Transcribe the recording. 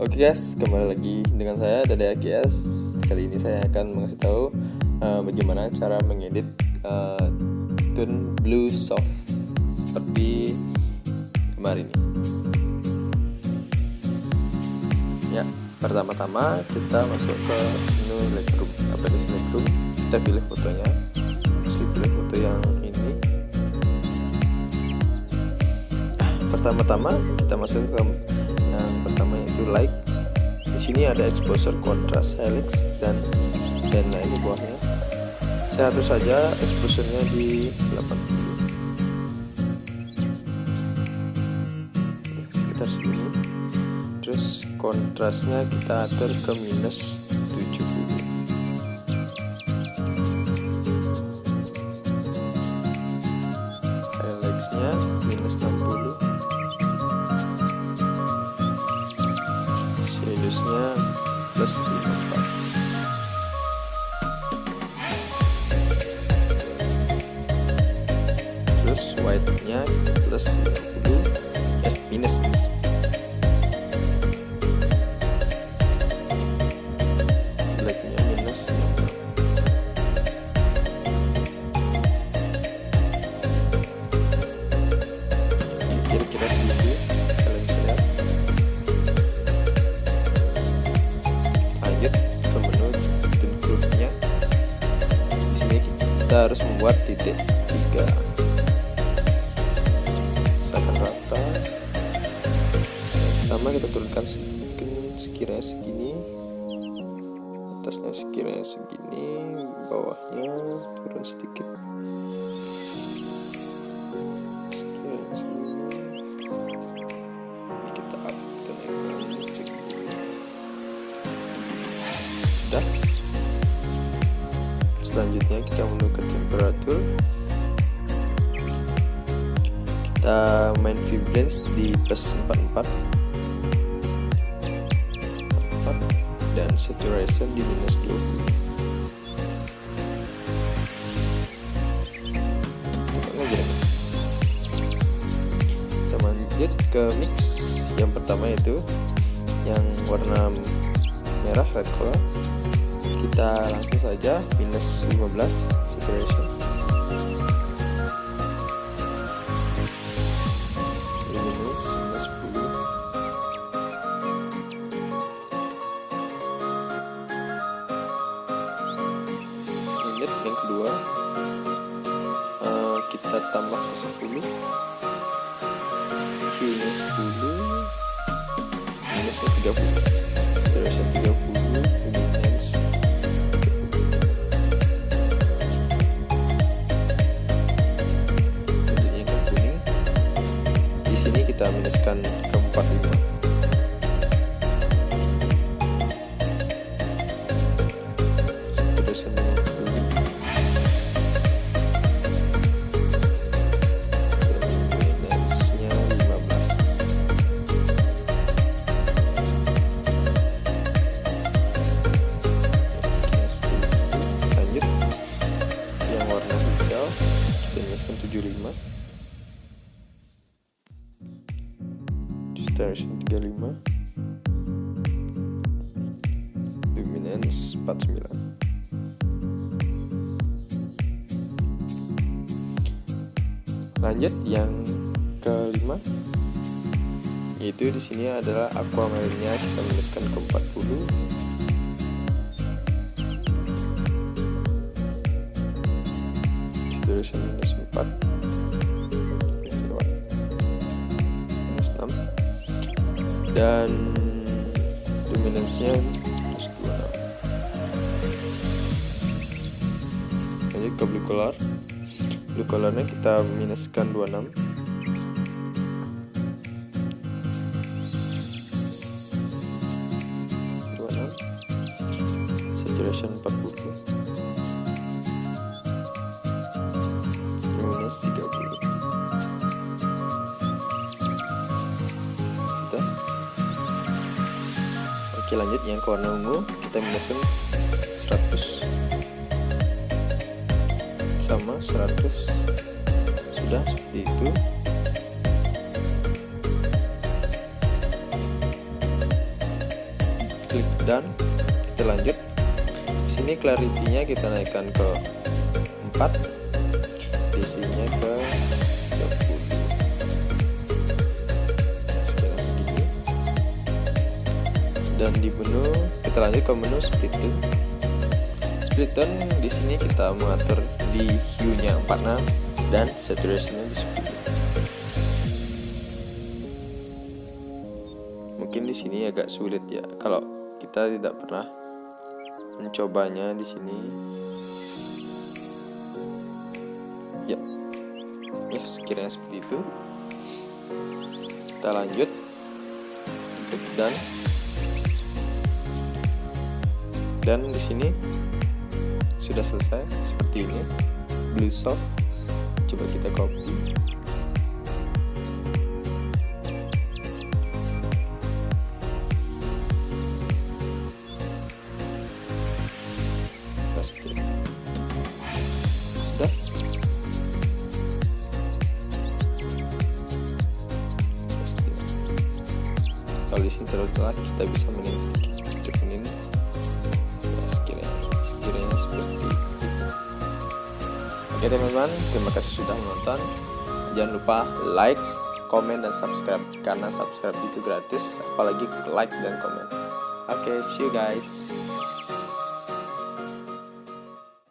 Oke guys, kembali lagi dengan saya Dada AKS. Kali ini saya akan mengasih tahu bagaimana cara mengedit tone blue soft seperti kemarin ini. Ya, pertama-tama kita masuk ke menu Lightroom, aplikasi Lightroom. Kita pilih fotonya, saya pilih foto yang ini. Pertama-tama kita masuk ke yang pertama yaitu light. Di sini ada exposure, kontras, helix dan lain di bawahnya. Saya atur saja exposure-nya di 80. Sekitar segini. Terus kontrasnya kita atur ke minus 70. Helix-nya minus 60. Radiusnya plus 54. Terus white-nya plus 50, minus black-nya minus 50. Kira-kira segitu kalian bisa lihat. Lanjut ke menu tone groove-nya. Di sini kita harus membuat titik 3. Usahakan rata. Pertama kita turunkan sekiranya segini, atasnya sekiranya segini, bawahnya turun sedikit. Sekiranya segini. Ini kita up, kita naikkan segini. Udah. Selanjutnya kita menuju ke temperatur. Kita main vibrance di plus 44 dan saturation di minus 20. Kita lanjut ke mix. Yang pertama itu yang warna merah, red color. Kita langsung saja minus 15 saturation. Minus 10. Lanjut yang kedua, kita tambah ke 10. Q-nya 10, minusnya 30, saturation 30, luminance. Lanjutnya ke kuning. Di sini kita minuskan ke 45. Saturation 50. Luminance-nya 15. Sekian 10. Lanjut yang warna hijau, kita minuskan 75. Saturation 35, luminance 49. Lanjut yang kelima, yaitu di sini adalah aquamarine-nya, kita minuskan ke 40. Saturation minus 4, minus 6. Dan luminance-nya plus 26. Lanjut ke blue color. Blue color-nya kita minuskan 26. Saturation 40. Luminance 30. Oke, lanjut yang ke warna ungu, kita minuskan 100 sama 100. Sudah seperti itu. klik done, kita lanjut. Di sini clarity-nya kita naikkan ke 4, DC-nya ke 10. Sekitar segini. Dan di menu kita lanjut ke menu split tone. Split tone di sini kita mengatur di hue-nya 46 dan saturation-nya di 10. Mungkin di sini agak sulit ya kalau kita tidak pernah mencobanya di sini. Ya, sekiranya seperti itu. Kita lanjut, klik done. Dan di sini sudah selesai seperti ini, blue soft. Coba kita copy. Paste. Sudah. Paste. Kalau di sini terlalu telat, kita bisa meninggalkan sedikit untuk ini. Ya, sekiranya seperti itu. Oke teman-teman, terima kasih sudah menonton. Jangan lupa like, komen, dan subscribe, karena subscribe itu gratis, apalagi like dan komen. Oke, see you guys.